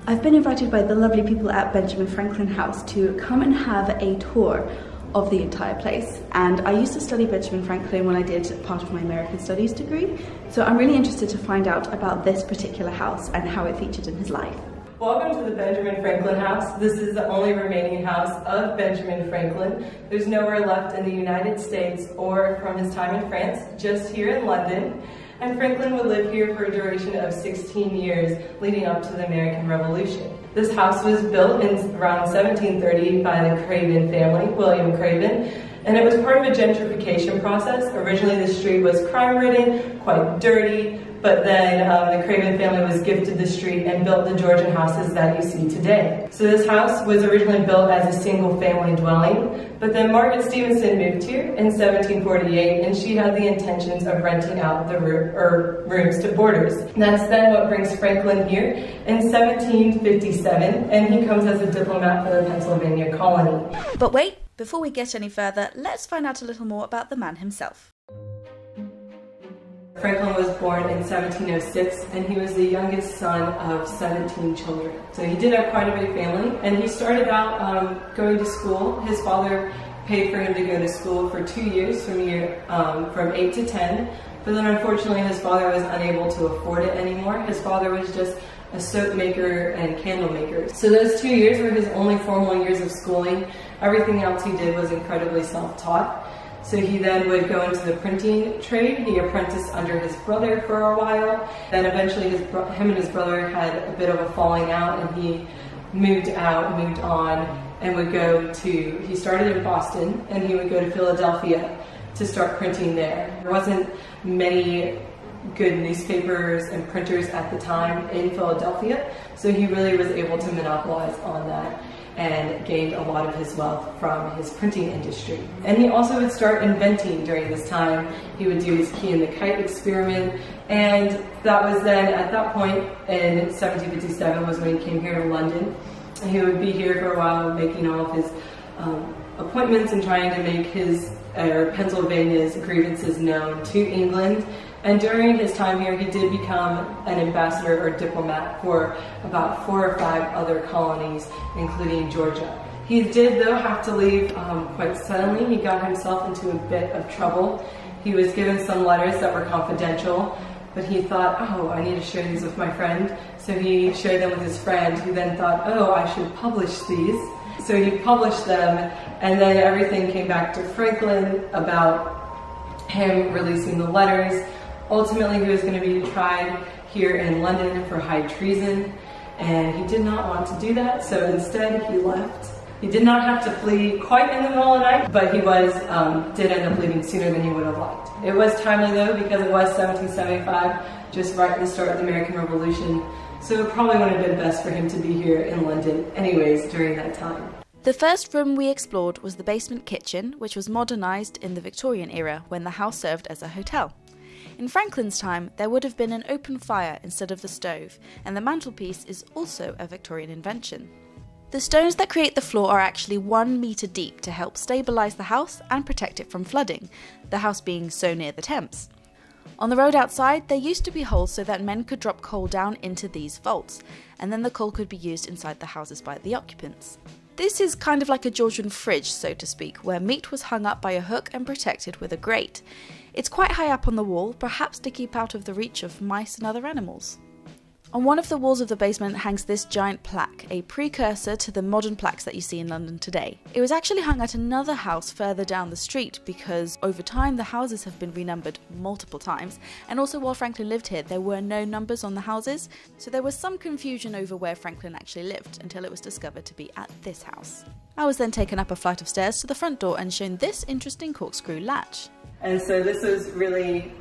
I've been invited by the lovely people at Benjamin Franklin House to come and have a tour of the entire place. And I used to study Benjamin Franklin when I did part of my American Studies degree, so I'm really interested to find out about this particular house and how it featured in his life. Welcome to the Benjamin Franklin House. This is the only remaining house of Benjamin Franklin. There's nowhere left in the United States or from his time in France, just here in London. And Franklin would live here for a duration of 16 years leading up to the American Revolution. This house was built in around 1730 by the Craven family, William Craven, and it was part of a gentrification process. Originally the street was crime-ridden, quite dirty, but then the Craven family was gifted the street and built the Georgian houses that you see today. So this house was originally built as a single family dwelling, but then Margaret Stevenson moved here in 1748, and she had the intentions of renting out the rooms to boarders. And that's then what brings Franklin here in 1757, and he comes as a diplomat for the Pennsylvania colony. But wait, before we get any further, let's find out a little more about the man himself. Franklin was born in 1706, and he was the youngest son of 17 children. So he did have quite a big family, and he started out going to school. His father paid for him to go to school for 2 years, from 8 to 10, but then unfortunately his father was unable to afford it anymore. His father was just a soap maker and candle maker. So those 2 years were his only formal years of schooling. Everything else he did was incredibly self-taught. So he then would go into the printing trade. He apprenticed under his brother for a while. Then eventually him and his brother had a bit of a falling out, and he moved on, and would go to, he started in Boston, and he would go to Philadelphia to start printing there. There wasn't many good newspapers and printers at the time in Philadelphia, so he really was able to monopolize on that and gained a lot of his wealth from his printing industry. And he also would start inventing during this time. He would do his key in the kite experiment, and that was then, at that point in 1757 was when he came here to London. And he would be here for a while making all of his appointments and trying to make his Pennsylvania's grievances known to England. And during his time here, he did become an ambassador or diplomat for about 4 or 5 other colonies, including Georgia. He did, though, have to leave quite suddenly. He got himself into a bit of trouble. He was given some letters that were confidential, but he thought, oh, I need to share these with my friend. So he shared them with his friend, who then thought, oh, I should publish these. So he published them, and then everything came back to Franklin about him releasing the letters. Ultimately, he was going to be tried here in London for high treason, and he did not want to do that, so instead he left. He did not have to flee quite in the middle of the night, but he did end up leaving sooner than he would have liked. It was timely, though, because it was 1775, just right at the start of the American Revolution, so it probably would have been best for him to be here in London anyways during that time. The first room we explored was the basement kitchen, which was modernised in the Victorian era when the house served as a hotel. In Franklin's time, there would have been an open fire instead of the stove, and the mantelpiece is also a Victorian invention. The stones that create the floor are actually 1 metre deep to help stabilise the house and protect it from flooding, the house being so near the Thames. On the road outside, there used to be holes so that men could drop coal down into these vaults, and then the coal could be used inside the houses by the occupants. This is kind of like a Georgian fridge, so to speak, where meat was hung up by a hook and protected with a grate. It's quite high up on the wall, perhaps to keep out of the reach of mice and other animals. On one of the walls of the basement hangs this giant plaque, a precursor to the modern plaques that you see in London today. It was actually hung at another house further down the street because over time the houses have been renumbered multiple times, and also while Franklin lived here there were no numbers on the houses, so there was some confusion over where Franklin actually lived until it was discovered to be at this house. I was then taken up a flight of stairs to the front door and shown this interesting corkscrew latch. And so this was really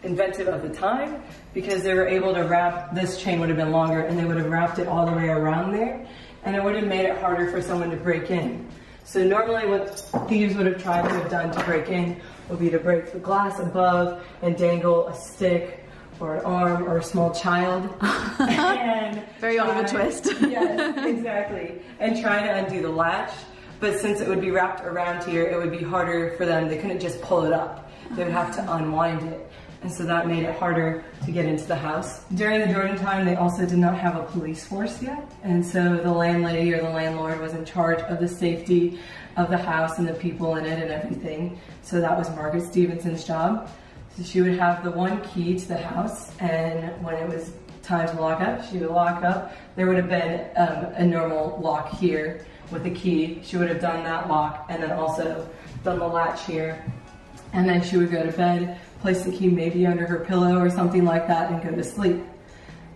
inventive of the time because they were able to wrap, this chain would have been longer, and they would have wrapped it all the way around there, and it would have made it harder for someone to break in. So normally what thieves would have tried to have done to break in would be to break the glass above and dangle a stick or an arm or a small child. And very Oliver Twist. Yes, exactly. And try to undo the latch. But since it would be wrapped around here, it would be harder for them. They couldn't just pull it up. They would have to unwind it. and so that made it harder to get into the house. During the Jordan time, they also did not have a police force yet, and so the landlady or the landlord was in charge of the safety of the house and the people in it and everything. So that was Margaret Stevenson's job. So she would have the one key to the house, and when it was time to lock up, she would lock up. There would have been a normal lock here with a key. She would have done that lock and then also done the latch here. And then she would go to bed, place the key maybe under her pillow or something like that, and go to sleep.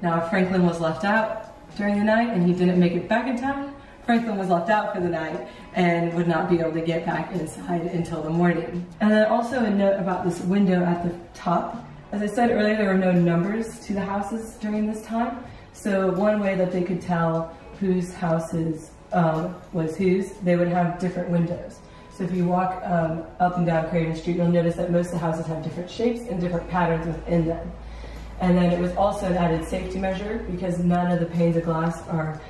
Now, if Franklin was left out during the night and he didn't make it back in time, Franklin was left out for the night and would not be able to get back inside until the morning. And then also a note about this window at the top. As I said earlier, there were no numbers to the houses during this time. So one way that they could tell whose houses was whose, they would have different windows. So if you walk up and down Craven Street, you'll notice that most of the houses have different shapes and different patterns within them. And then it was also an added safety measure because none of the panes of glass are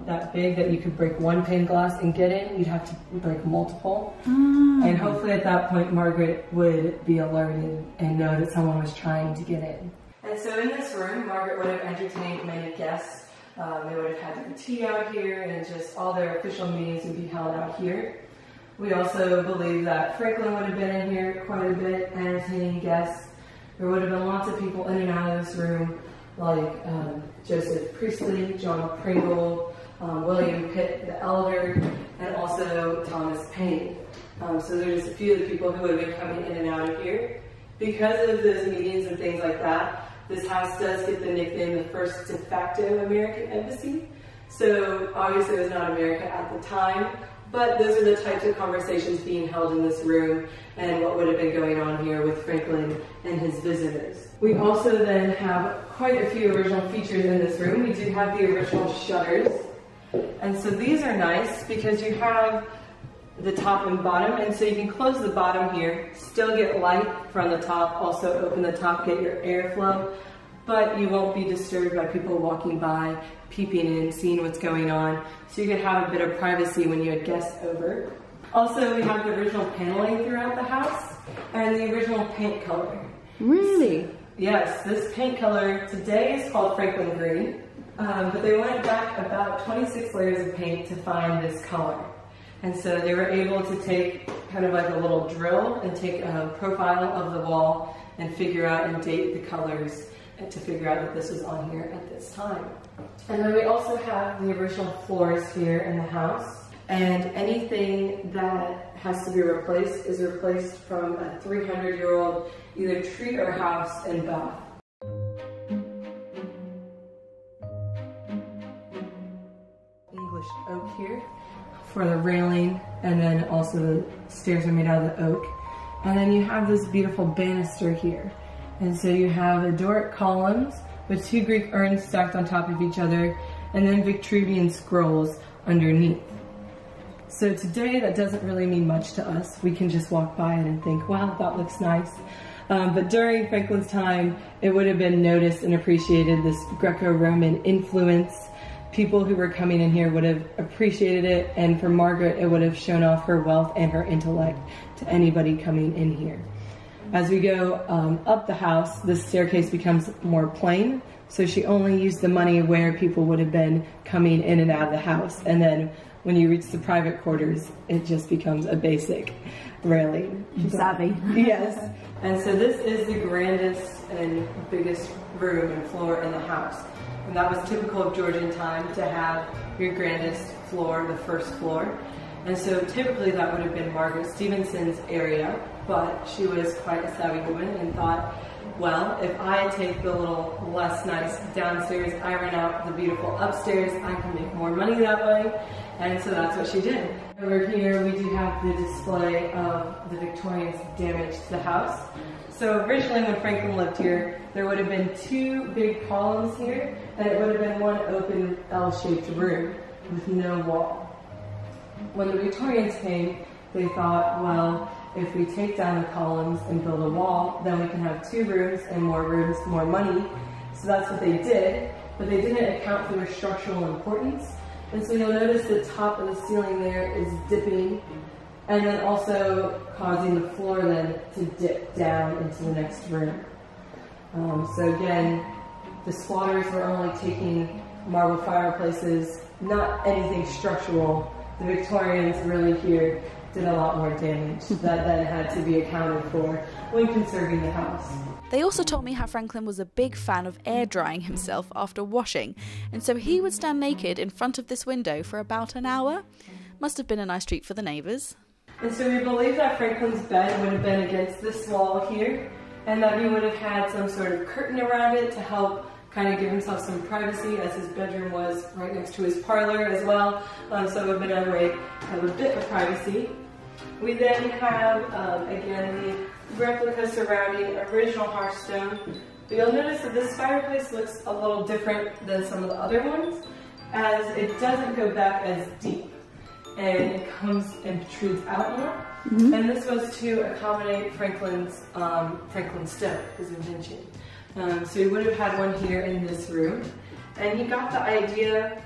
that big that you could break one pane of glass and get in. You'd have to break multiple. And hopefully at that point, Margaret would be alerted and know that someone was trying to get in. And so in this room, Margaret would have entertained many guests. They would have had their tea out here, and just all their official meetings would be held out here. We also believe that Franklin would have been in here quite a bit, entertaining guests. There would have been lots of people in and out of this room, like Joseph Priestley, John Pringle, William Pitt the Elder, and also Thomas Paine. So there's a few of the people who would have been coming in and out of here. Because of those meetings and things like that, this house does get the nickname the first de facto American embassy. So obviously it was not America at the time, but those are the types of conversations being held in this room and what would have been going on here with Franklin and his visitors. We also then have quite a few original features in this room. We do have the original shutters. And so these are nice because you have the top and bottom, and so you can close the bottom here, still get light from the top, also open the top, get your airflow, but you won't be disturbed by people walking by, peeping in, seeing what's going on, so you can have a bit of privacy when you had guests over. Also, we have the original paneling throughout the house, and the original paint color. Really? Yes, this paint color today is called Franklin Green, but they went back about 26 layers of paint to find this color. And so they were able to take kind of like a little drill and take a profile of the wall and figure out and date the colors to figure out that this was on here at this time. And then we also have the original floors here in the house. And anything that has to be replaced is replaced from a 300-year-old either tree or house in Bath. English oak here for the railing, and then also the stairs are made out of the oak. And then you have this beautiful banister here. And so you have Doric columns with two Greek urns stacked on top of each other, and then Vitruvian scrolls underneath. So today that doesn't really mean much to us. We can just walk by it and think, wow, that looks nice. But during Franklin's time, it would have been noticed and appreciated, this Greco-Roman influence. People who were coming in here would have appreciated it, and for Margaret, it would have shown off her wealth and her intellect to anybody coming in here. As we go up the house, the staircase becomes more plain, so she only used the money where people would have been coming in and out of the house. And then when you reach the private quarters, it just becomes a basic railing. She's savvy. Yes. And so this is the grandest and biggest room and floor in the house. And that was typical of Georgian time to have your grandest floor, the first floor. And so typically that would have been Margaret Stevenson's area, but she was quite a savvy woman and thought, well, if I take the little less nice downstairs, I rent out the beautiful upstairs, I can make more money that way. And so that's what she did. Over here we do have the display of the Victorians' damage to the house. So originally when Franklin lived here, there would have been two big columns here, and it would have been one open L-shaped room with no wall. When the Victorians came, they thought, well, if we take down the columns and build a wall, then we can have two rooms, more money. So that's what they did, but they didn't account for their structural importance. And so you'll notice the top of the ceiling there is dipping, and then also causing the floor then to dip down into the next room. So again, the squatters were only taking marble fireplaces, not anything structural. The Victorians really here did a lot more damage that then had to be accounted for when conserving the house. They also told me how Franklin was a big fan of air drying himself after washing, and so he would stand naked in front of this window for about an hour. Must have been a nice treat for the neighbours. And so we believe that Franklin's bed would have been against this wall here, and that he would have had some sort of curtain around it to help kind of give himself some privacy, as his bedroom was right next to his parlor as well, so it would have been a way to have a bit of privacy. We then have, again, the replica surrounding original hearthstone. But you'll notice that this fireplace looks a little different than some of the other ones, as it doesn't go back as deep, and it comes and protrudes out more. Mm-hmm. And this was to accommodate Franklin's stove, his invention. So he would have had one here in this room. And he got the idea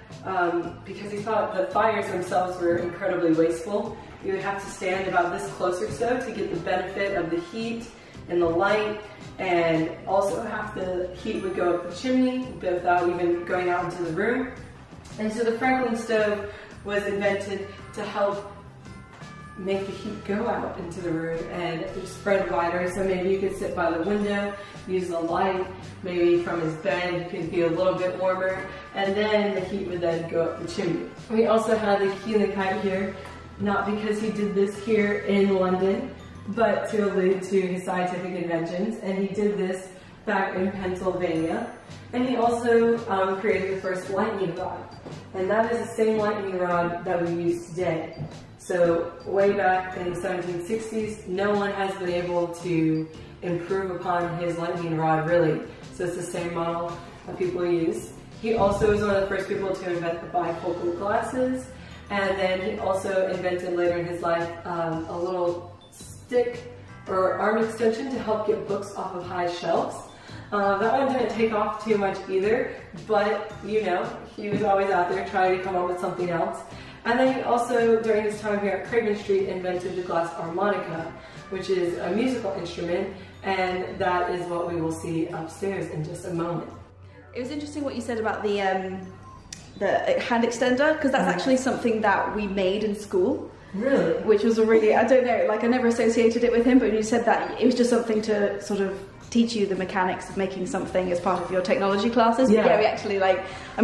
because he thought the fires themselves were incredibly wasteful. You would have to stand about this closer stove to get the benefit of the heat and the light, and also half the heat would go up the chimney without even going out into the room. And so the Franklin stove was invented to help make the heat go out into the room and spread wider. So maybe you could sit by the window, use the light, maybe from his bed you could be a little bit warmer, and then the heat would then go up the chimney. We also have the key in the kite here, not because he did this here in London, but to allude to his scientific inventions, and he did this back in Pennsylvania. And he also created the first lightning rod, and that is the same lightning rod that we use today. So way back in the 1760s, no one has been able to improve upon his lightning rod, really. So it's the same model that people use. He also was one of the first people to invent the bifocal glasses, and then he also invented later in his life a little stick or arm extension to help get books off of high shelves. That one didn't take off too much either, but you know, he was always out there trying to come up with something else. And then he also, during his time here at Craven Street, invented the glass harmonica, which is a musical instrument, and that is what we will see upstairs in just a moment. It was interesting what you said about the hand extender, because that's actually something that we made in school. Really? Which was a really, I don't know, like I never associated it with him, but when you said that, it was just something to sort of teach you the mechanics of making something as part of your technology classes. Yeah. But yeah, we actually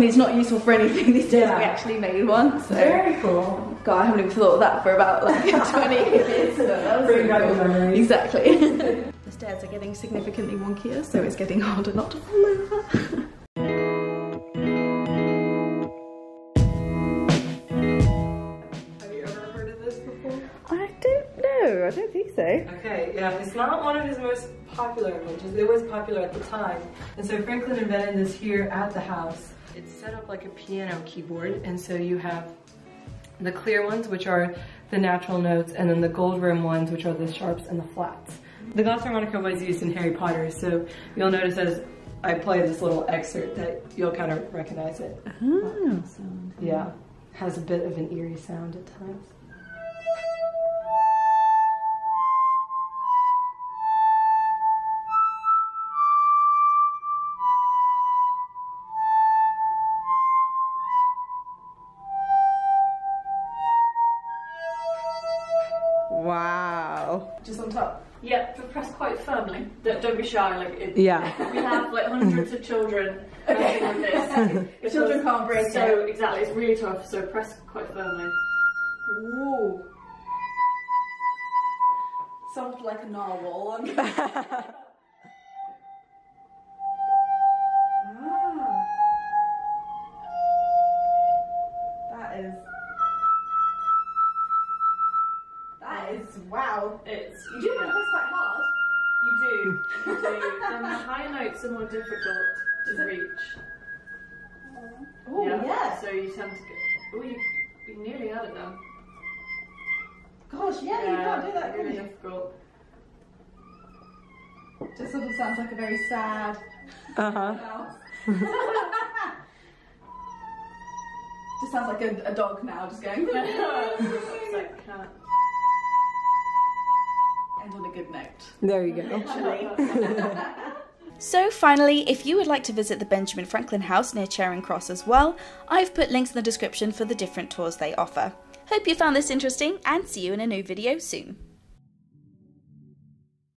it's not useful for anything these days, we actually made one. So. Very cool. God, I haven't even thought of that for about 20 years. So that was bring back the memories. Exactly. The stairs are getting significantly wonkier, so it's getting harder not to fall over. I don't think so. Okay, yeah, it's not one of his most popular inventions. It was popular at the time. And so Franklin invented this here at the house. It's set up like a piano keyboard, and so you have the clear ones, which are the natural notes, and then the gold rim ones, which are the sharps and the flats. The glass harmonica was used in Harry Potter, so you'll notice as I play this little excerpt that you'll kind of recognize it. Oh. Yeah, has a bit of an eerie sound at times. Wow. Just on top? Yeah, but press quite firmly. Don't be shy. Yeah. We have hundreds of children with this. Children can't break so, it. Exactly, it's really tough, so press quite firmly. Ooh. Sounds like a narwhal. Wow. You do press quite hard. You do. And the high notes are more difficult to reach. Oh, yeah. So you tend to get... Oh, you nearly had it then. Gosh, yeah, you can't do that, really can you? Difficult. Just sort of sounds like a very sad house. Just sounds like a dog now, just going. It's like a cat. End on a good note. There you go. So finally, if you would like to visit the Benjamin Franklin House near Charing Cross as well, I've put links in the description for the different tours they offer. Hope you found this interesting and see you in a new video soon.